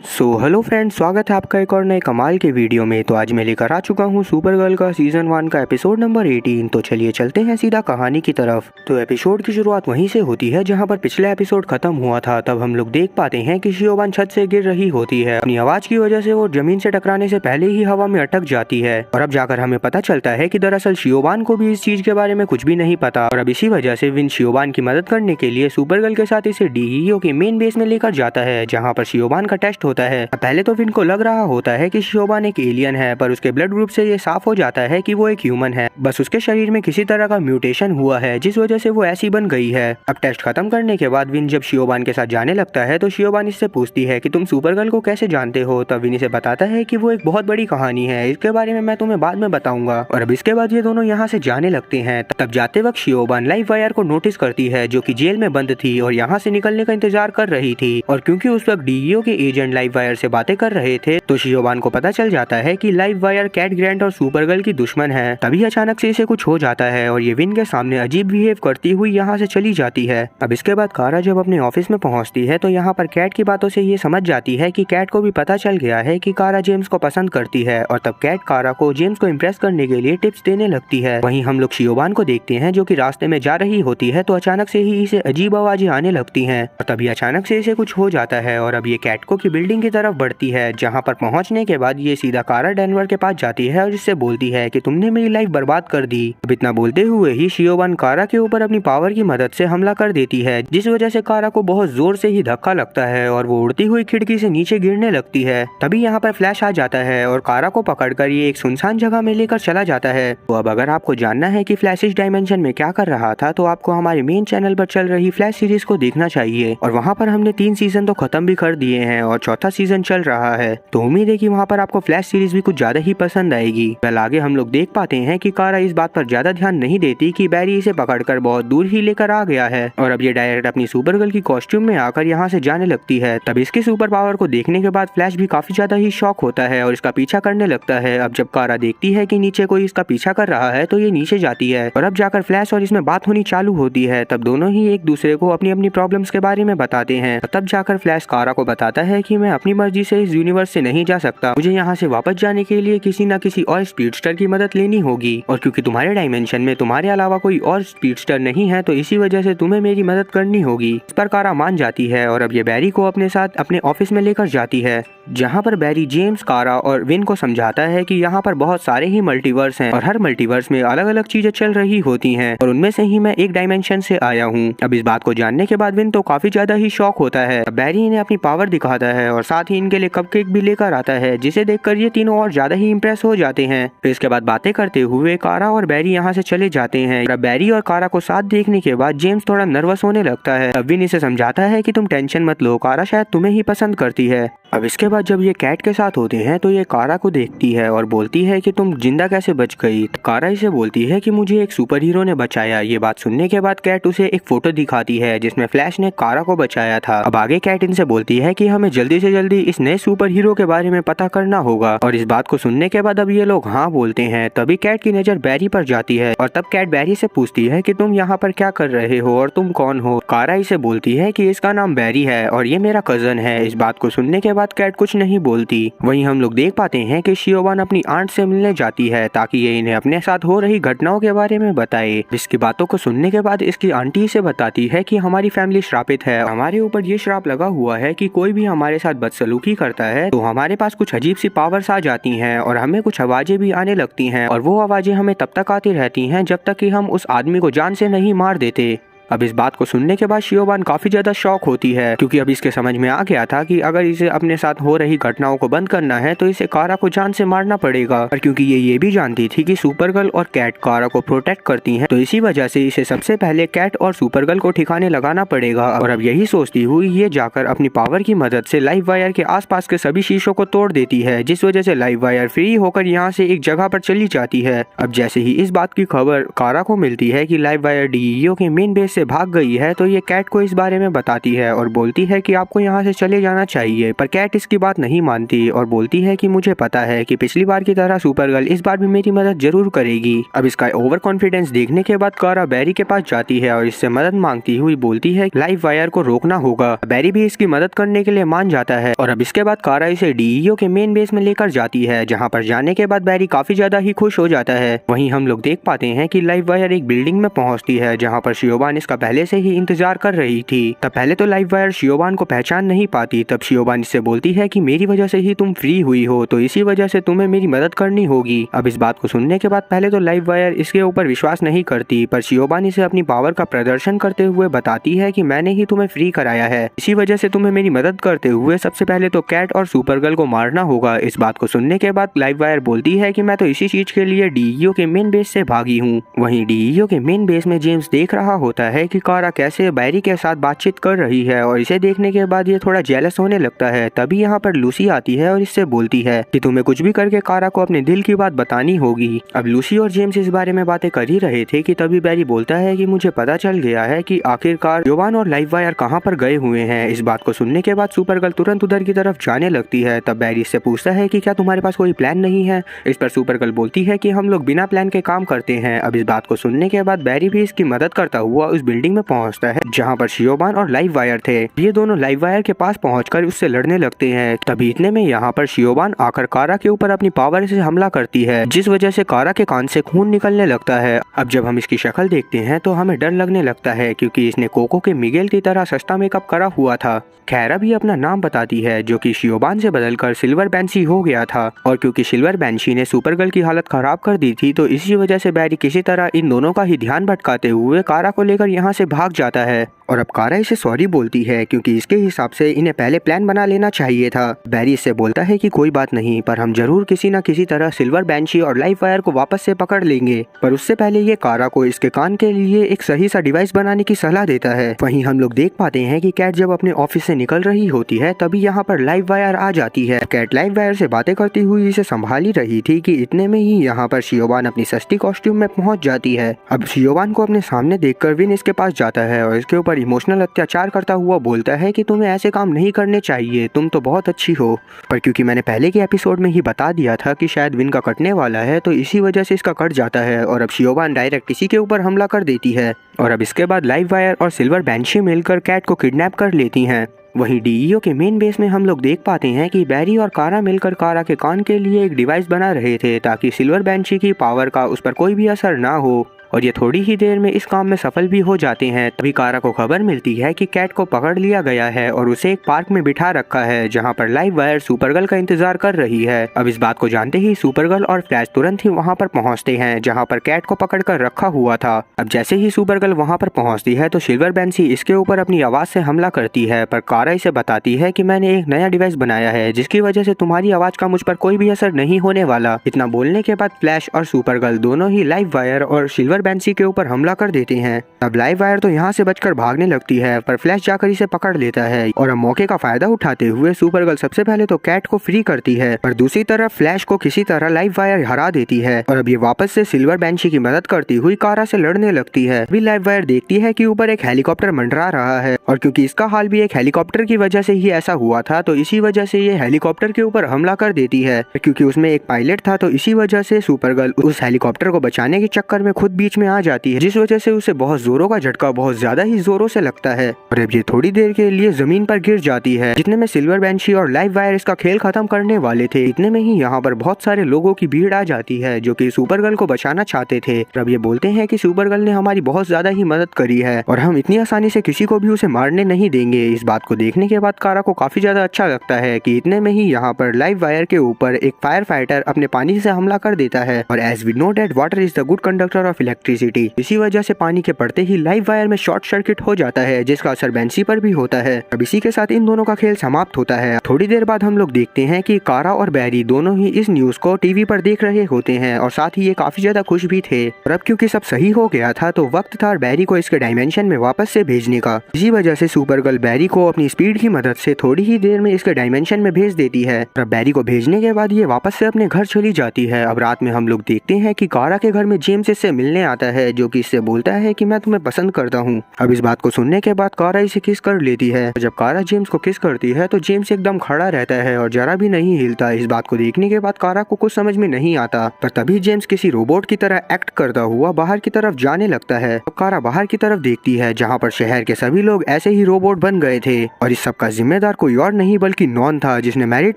Hello friends, स्वागत है आपका एक और नए कमाल के वीडियो में। तो आज मैं लेकर आ चुका हूँ सुपर गर्ल का सीजन 1 का एपिसोड नंबर 18। तो चलिए चलते हैं सीधा कहानी की तरफ। तो एपिसोड की शुरुआत वहीं से होती है जहाँ पर पिछला एपिसोड खत्म हुआ था। तब हम लोग देख पाते हैं कि शियोबान छत से गिर रही होती है। अपनी आवाज की वजह से वो जमीन से टकराने से पहले ही हवा में अटक जाती है और अब जाकर हमें पता चलता है कि दरअसल शियोबान को भी इस चीज के बारे में कुछ भी नहीं पता और अब इसी वजह से विन शियोबान की मदद करने के लिए सुपर गर्ल के साथ इसे डीईओ के मेन बेस में लेकर जाता है, जहाँ पर शियोबान का टेस्ट होता है। पहले तो विन को लग रहा होता है कि शियोबान एक एलियन है, पर उसके ब्लड ग्रुप से ये साफ हो जाता है कि वो एक ह्यूमन है। बस उसके शरीर में किसी तरह का म्यूटेशन हुआ है जिस वजह से वो ऐसी बन गई है। अब टेस्ट खत्म करने के बाद विन जब शियोबान के साथ जाने लगता है तो शियोबान इससे पूछती है कि तुम सुपर गर्ल को कैसे जानते हो। तब विन इसे बताता है कि वो एक बहुत बड़ी कहानी है, इसके बारे में मैं तुम्हें बाद में बताऊंगा। और अब इसके बाद ये दोनों यहाँ से जाने लगते हैं। तब जाते वक्त शियोबान लाइव वायर को नोटिस करती है जो कि जेल में बंद थी और यहाँ से निकलने का इंतजार कर रही थी। और क्योंकि उस वक्त डीईओ के एजेंट लाइव वायर से बातें कर रहे थे तो शियोबान को पता चल जाता है कि लाइव वायर कैट ग्रैंट और सुपर गर्ल की दुश्मन है। तभी अचानक से इसे कुछ हो जाता है और ये विन के सामने अजीब बिहेव करती हुई यहाँ से चली जाती है। अब इसके बाद कारा जब अपने ऑफिस में पहुंचती है तो यहाँ पर कैट की बातों से ये समझ जाती है कि कैट को भी पता चल गया है कि कारा जेम्स को पसंद करती है और तब कैट कारा को जेम्स को इम्प्रेस करने के लिए टिप्स देने लगती है। वहीं हम लोग शियोबान को देखते हैं जो कि रास्ते में जा रही होती है तो अचानक से ही इसे अजीब आवाजें आने लगती हैं और तभी अचानक से इसे कुछ हो जाता है और अब ये कैटको की बिल्डिंग की तरफ बढ़ती है, जहाँ पर पहुंचने के बाद ये सीधा कारा डेनवर के पास जाती है और इससे बोलती है कि तुमने मेरी लाइफ बर्बाद कर दी। अब इतना बोलते हुए ही शियोबान कारा के ऊपर अपनी पावर की मदद से हमला कर देती है, जिस वजह से कारा को बहुत जोर से ही धक्का लगता है और वो उड़ती हुई खिड़की से नीचे गिरने लगती है। तभी यहाँ पर फ्लैश आ जाता है और कारा को पकड़कर ये एक सुनसान जगह में लेकर चला जाता है। तो अब अगर आपको जानना है कि फ्लैश इस डायमेंशन में क्या कर रहा था तो आपको हमारे मेन चैनल पर चल रही फ्लैश सीरीज को देखना चाहिए और वहाँ पर हमने 3 सीजन तो खत्म भी कर दिए हैं और चौथा सीजन चल रहा है। तो उम्मीद है कि वहाँ पर आपको फ्लैश सीरीज भी कुछ ज्यादा ही पसंद आएगी। कल आगे हम लोग देख पाते हैं कि कारा इस बात पर ज्यादा ध्यान नहीं देती कि बैरी इसे पकड़कर बहुत दूर ही लेकर आ गया है और अब ये डायरेक्ट अपनी सुपर गर्ल की कॉस्ट्यूम में आकर यहाँ से जाने लगती है। तब इसके सुपर पावर को देखने के बाद फ्लैश भी काफी ज्यादा ही शॉक होता है और इसका पीछा करने लगता है। अब जब कारा देखती है कि नीचे कोई इसका पीछा कर रहा है तो ये नीचे जाती है और अब जाकर फ्लैश और इसमें बात होनी चालू होती है। तब दोनों ही एक दूसरे को अपनी अपनी प्रॉब्लम्स के बारे में बताते हैं। तब जाकर फ्लैश कारा को बताता है कि मैं अपनी मर्जी से इस यूनिवर्स से नहीं जा सकता, मुझे यहाँ से वापस जाने के लिए किसी न किसी और स्पीडस्टर की मदद लेनी होगी और क्योंकि तुम्हारे डायमेंशन में तुम्हारे अलावा कोई और स्पीडस्टर नहीं है तो इसी वजह से तुम्हें मेरी मदद करनी होगी। इस पर कारा मान जाती है और अब ये बैरी को अपने साथ अपने ऑफिस में लेकर जाती है, जहाँ पर बैरी जेम्स, कारा और विन को समझाता है कि यहाँ पर बहुत सारे ही मल्टीवर्स हैं और हर मल्टीवर्स में अलग अलग चीजें चल रही होती हैं और उनमें से ही मैं एक डायमेंशन से आया हूँ। अब इस बात को जानने के बाद विन तो काफी ज्यादा ही शॉक होता है। बैरी इन्हें अपनी पावर दिखाता है और साथ ही इनके लिए कपकेक भी लेकर आता है, जिसे देखकर ये तीनों और ज्यादा ही इम्प्रेस हो जाते हैं। फिर इसके बाद बातें करते हुए कारा और बैरी यहाँ से चले जाते हैं। बैरी और कारा को साथ देखने के बाद जेम्स थोड़ा नर्वस होने लगता है। अब विन इसे समझाता है कि तुम टेंशन मत लो, कारा शायद तुम्हें ही पसंद करती है। अब इसके बाद जब ये कैट के साथ होते हैं तो ये कारा को देखती है और बोलती है कि तुम जिंदा कैसे बच गई। कारा इसे बोलती है कि मुझे एक सुपर हीरो ने बचाया। ये बात सुनने के बाद कैट उसे एक फोटो दिखाती है जिसमें फ्लैश ने कारा को बचाया था। अब आगे कैट इनसे बोलती है कि हमें जल्दी से जल्दी इस नए सुपर हीरो के बारे में पता करना होगा और इस बात को सुनने के बाद अब ये लोग हाँ बोलते हैं। तभी कैट की नजर बैरी पर जाती है और तब कैट बैरी से पूछती है कि तुम यहाँ पर क्या कर रहे हो और तुम कौन हो। कारा इसे बोलती है कि इसका नाम बैरी है और ये मेरा कजन है। इस बात को सुनने के बाद कैट कुछ नहीं बोलती। वहीं हम लोग देख पाते हैं कि शियोबान अपनी आंट से मिलने जाती है ताकि ये इन्हें अपने साथ हो रही घटनाओं के बारे में बताए। इसकी बातों को सुनने के बाद इसकी आंटी इसे बताती है कि हमारी फैमिली श्रापित है, हमारे ऊपर ये श्राप लगा हुआ है कि कोई भी हमारे साथ बदसलूकी करता है तो हमारे पास कुछ अजीब सी पावर्स आ जाती हैं और हमें कुछ आवाजें भी आने लगती हैं और वो आवाजें हमें तब तक आती रहती हैं जब तक कि हम उस आदमी को जान से नहीं मार देते। अब इस बात को सुनने के बाद शियोबान काफी ज्यादा शॉक होती है क्योंकि अब इसके समझ में आ गया था कि अगर इसे अपने साथ हो रही घटनाओं को बंद करना है तो इसे कारा को जान से मारना पड़ेगा। और क्योंकि ये भी जानती थी कि सुपर गर्ल और कैट कारा को प्रोटेक्ट करती हैं तो इसी वजह से इसे सबसे पहले कैट और सुपर गर्ल को ठिकाने लगाना पड़ेगा। और अब यही सोचती हुई ये जाकर अपनी पावर की मदद से लाइव वायर के आसपास के सभी शीशों को तोड़ देती है, जिस वजह से लाइव वायर फ्री होकर यहाँ से एक जगह पर चली जाती है। अब जैसे ही इस बात की खबर कारा को मिलती है कि लाइव वायर डीईओ के मेन बेस इससे भाग गई है तो ये कैट को इस बारे में बताती है और बोलती है कि आपको यहाँ से चले जाना चाहिए, पर कैट इसकी बात नहीं मानती और बोलती है कि मुझे पता है कि पिछली बार की तरह सुपरगर्ल इस बार भी मेरी मदद जरूर करेगी। अब इसका ओवर कॉन्फिडेंस देखने के बाद कारा बैरी के पास जाती है और इससे मदद मांगती हुई बोलती है लाइव वायर को रोकना होगा। बैरी भी इसकी मदद करने के लिए मान जाता है और अब इसके बाद कारा इसे डीईओ के मेन बेस में लेकर जाती है, जहाँ पर जाने के बाद बैरी काफी ज्यादा ही खुश हो जाता है। वहीं हम लोग देख पाते हैं कि लाइव वायर एक बिल्डिंग में पहुंचती है जहाँ पर शियोबान इसका पहले से ही इंतजार कर रही थी। तब पहले तो लाइव वायर शियोबान को पहचान नहीं पाती। तब शियोबान इससे बोलती है कि मेरी वजह से ही तुम फ्री हुई हो, तो इसी वजह से तुम्हें मेरी मदद करनी होगी। अब इस बात को सुनने के बाद पहले तो लाइव वायर इसके ऊपर विश्वास नहीं करती, पर शियोबान इसे अपनी पावर का प्रदर्शन करते हुए बताती है कि मैंने ही तुम्हें फ्री कराया है, इसी वजह से तुम्हें मेरी मदद करते हुए सबसे पहले तो कैट और सुपरगर्ल को मारना होगा। इस बात को सुनने के बाद लाइव वायर बोलती है कि मैं तो इसी चीज के लिए डीईओ के मेन बेस से भागी हूँ। वहीं डीईओ के मेन बेस में जेम्स देख रहा होता है कि कारा कैसे बैरी के साथ बातचीत कर रही है और इसे देखने के बाद ये थोड़ा जेलस होने लगता है। तभी यहाँ पर लूसी आती है और इससे बोलती है कि तुम्हें कुछ भी करके कारा को अपने दिल की बात बतानी होगी। अब लूसी और जेम्स इस बारे में बातें कर ही रहे थे कि तभी बैरी बोलता है कि मुझे पता चल गया है कि आखिरकार शियोबान और लाइव वायर कहाँ पर गए हुए हैं। इस बात को सुनने के बाद सुपरगर्ल तुरंत उधर की तरफ जाने लगती है। तब बैरी इससे पूछता है कि क्या तुम्हारे पास कोई प्लान नहीं है। इस पर सुपरगर्ल बोलती है कि हम लोग बिना प्लान के काम करते हैं। अब इस बात को सुनने के बाद बैरी भी इसकी मदद करता हुआ उस बिल्डिंग में पहुंचता है जहां पर शियोबान और लाइव वायर थे। ये दोनों लाइव वायर के पास पहुंचकर उससे लड़ने लगते हैं। तभी इतने में यहाँ पर शियोबान आकर कारा के ऊपर अपनी पावर से हमला करती है, जिस वजह से कारा के कान से खून निकलने लगता है। अब जब हम इसकी शक्ल देखते हैं तो हमें डर लगने लगता है, क्योंकि इसने कोको के मिगेल की तरह सस्ता मेकअप करा हुआ था। खैरा भी अपना नाम बताती है, जो कि शियोबान से बदलकर सिल्वर बैंशी हो गया था, और क्योंकि सिल्वर बैंशी ने सुपरगर्ल की हालत खराब कर दी थी तो इसी वजह से बैरी किसी तरह इन दोनों का ही ध्यान भटकाते हुए कारा को लेकर यहाँ से भाग जाता है। और अब कारा इसे सॉरी बोलती है, क्योंकि इसके हिसाब से इन्हें पहले प्लान बना लेना चाहिए था। बैरी इससे बोलता है कि कोई बात नहीं, पर हम जरूर किसी न किसी तरह सिल्वर बैंशी और लाइव वायर को वापस से पकड़ लेंगे। पर उससे पहले ये कारा को इसके कान के लिए एक सही सा डिवाइस बनाने की सलाह देता है। वहीं हम लोग देख पाते हैं कि कैट जब अपने ऑफिस से निकल रही होती है तभी यहाँ पर लाइव वायर आ जाती है। कैट लाइव वायर से बातें करती हुई इसे संभाल ही रही थी कि इतने में ही यहाँ पर शियोबान अपनी सस्ती कॉस्ट्यूम में पहुंच जाती है। अब शियोबान को अपने सामने देखकर विन इसके पास जाता है और इसके ऊपर इमोशनल अत्याचार करता हुआ बोलता है कि तुम्हें ऐसे काम नहीं करने चाहिए, तुम तो बहुत अच्छी हो। पर क्योंकि मैंने पहले के एपिसोड में ही बता दिया था कि शायद विन का कटने वाला है, तो इसी वजह से इसका कट जाता है और अब शियोबान डायरेक्ट इसी के ऊपर हमला कर देती है। और अब इसके बाद लाइव वायर और सिल्वर बैंशी मिलकर कैट को किडनैप कर लेती हैं। वहीं डीईओ के मेन बेस में हम लोग देख पाते हैं कि बैरी और कारा मिलकर कारा के कान के लिए एक डिवाइस बना रहे थे, ताकि सिल्वर बैंशी की पावर का उस पर कोई भी असर ना हो। और ये थोड़ी ही देर में इस काम में सफल भी हो जाते हैं। तभी कारा को खबर मिलती है कि कैट को पकड़ लिया गया है और उसे एक पार्क में बिठा रखा है, जहां पर लाइव वायर सुपरगर्ल का इंतजार कर रही है। अब इस बात को जानते ही सुपरगर्ल और फ्लैश तुरंत ही वहां पर पहुंचते हैं, जहां पर कैट को पकड़ कर रखा हुआ था। अब जैसे ही सुपरगर्ल वहां पर पहुंचती है तो सिल्वर बैंशी इसके ऊपर अपनी आवाज से हमला करती है, पर कारा इसे बताती है कि मैंने एक नया डिवाइस बनाया है, जिसकी वजह से तुम्हारी आवाज का मुझ पर कोई भी असर नहीं होने वाला। इतना बोलने के बाद फ्लैश और सुपरगर्ल दोनों ही लाइव वायर और सिल्वर बैंशी के ऊपर हमला कर देते हैं। अब लाइव वायर तो यहाँ से बचकर भागने लगती है, पर फ्लैश जाकर इसे पकड़ लेता है। और अब मौके का फायदा उठाते हुए सुपरगर्ल सबसे पहले तो कैट को फ्री करती है, पर दूसरी तरफ फ्लैश को किसी तरह लाइव वायर हरा देती है। और अब ये वापस से सिल्वर बैंशी की मदद करती हुई कारा से लड़ने लगती है। अभी लाइव वायर देखती है कि ऊपर एक हेलीकॉप्टर मंडरा रहा है, और क्योंकि इसका हाल भी एक हेलीकॉप्टर की वजह से ही ऐसा हुआ था, तो इसी वजह से ये हेलीकॉप्टर के ऊपर हमला कर देती है। क्योंकि उसमें एक पायलट था, तो इसी वजह से सुपरगर्ल उस हेलीकॉप्टर को बचाने के चक्कर में खुद बीच में आ जाती है, जिस वजह से उसे बहुत जोरों का झटका बहुत ज्यादा ही जोरों से लगता है। और अब ये थोड़ी देर के लिए जमीन पर गिर जाती है। जितने में सिल्वर बैंशी और लाइव वायर इसका खेल खत्म करने वाले थे, इतने में ही यहाँ पर बहुत सारे लोगों की भीड़ आ जाती है, जो कि सुपरगर्ल को बचाना चाहते थे। अब ये बोलते हैं कि सुपरगर्ल ने हमारी बहुत ज्यादा ही मदद करी है और हम इतनी आसानी से किसी को भी उसे मारने नहीं देंगे। इस बात को देखने के बाद कारा को काफी ज्यादा अच्छा लगता है कि इतने में ही यहाँ पर लाइव वायर के ऊपर एक फायर फाइटर अपने पानी से हमला कर देता है। और as we know that water is the good conductor of electricity, इसी वजह से पानी के पड़ते ही लाइव वायर में शॉर्ट सर्किट हो जाता है, जिसका असर बैंशी पर भी होता है। अब इसी के साथ इन दोनों का खेल समाप्त होता है। थोड़ी देर बाद हम लोग देखते हैं कि कारा और बैरी दोनों ही इस न्यूज को टीवी पर देख रहे होते हैं, और साथ ही ये काफी ज्यादा खुश भी थे। और अब क्योंकि सब सही हो गया था, तो वक्त था बैरी को इसके डायमेंशन में वापस से भेजने का। इसी वजह से सुपरगर्ल बैरी को अपनी स्पीड की मदद से थोड़ी ही देर में इसके डायमेंशन में भेज देती है। अब बैरी को भेजने के बाद ये वापस से अपने घर चली जाती है। अब रात में हम लोग देखते हैं कि कारा के घर में जेम्स इससे मिलने आता है जो कि इससे बोलता है कि मैं तुम्हें पसंद करता हूँ। अब इस बात को सुनने के बाद कारा इसे किस कर लेती है। जब कारा जेम्स को किस करती है तो जेम्स एकदम खड़ा रहता है और जरा भी नहीं हिलता। इस बात को देखने के बाद कारा को कुछ समझ में नहीं आता, पर तभी जेम्स किसी रोबोट की तरह एक्ट करता हुआ बाहर की तरफ जाने लगता है। तो कारा बाहर की तरफ देखती है जहाँ पर शहर के सभी लोग ऐसे ही रोबोट बन गए थे और इस सब का जिम्मेदार कोई और नहीं बल्कि नॉन था, जिसने मैरिड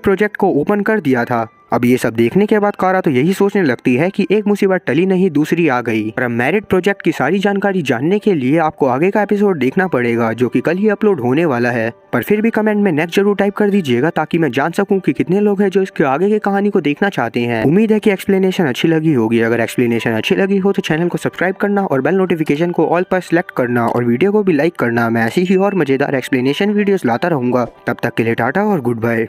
प्रोजेक्ट को ओपन कर दिया था। अब ये सब देखने के बाद कारा तो यही सोचने लगती है कि एक मुसीबत टली नहीं दूसरी आ गई। और अब मैरिड प्रोजेक्ट की सारी जानकारी जानने के लिए आपको आगे का एपिसोड देखना पड़ेगा जो कि कल ही अपलोड होने वाला है। पर फिर भी कमेंट में नेक्स्ट जरूर टाइप कर दीजिएगा ताकि मैं जान सकूं कि कितने लोग हैं जो इसके आगे की कहानी को देखना चाहते हैं। उम्मीद है कि एक्सप्लेनेशन अच्छी लगी होगी। अगर एक्सप्लेनेशन अच्छी लगी हो तो चैनल को सब्सक्राइब करना और बेल नोटिफिकेशन को ऑल पर सिलेक्ट करना और वीडियो को भी लाइक करना। मैं ऐसी ही और मजेदार एक्सप्लेनेशन वीडियोस लाता रहूंगा। तब तक के लिए टाटा और गुड बाय।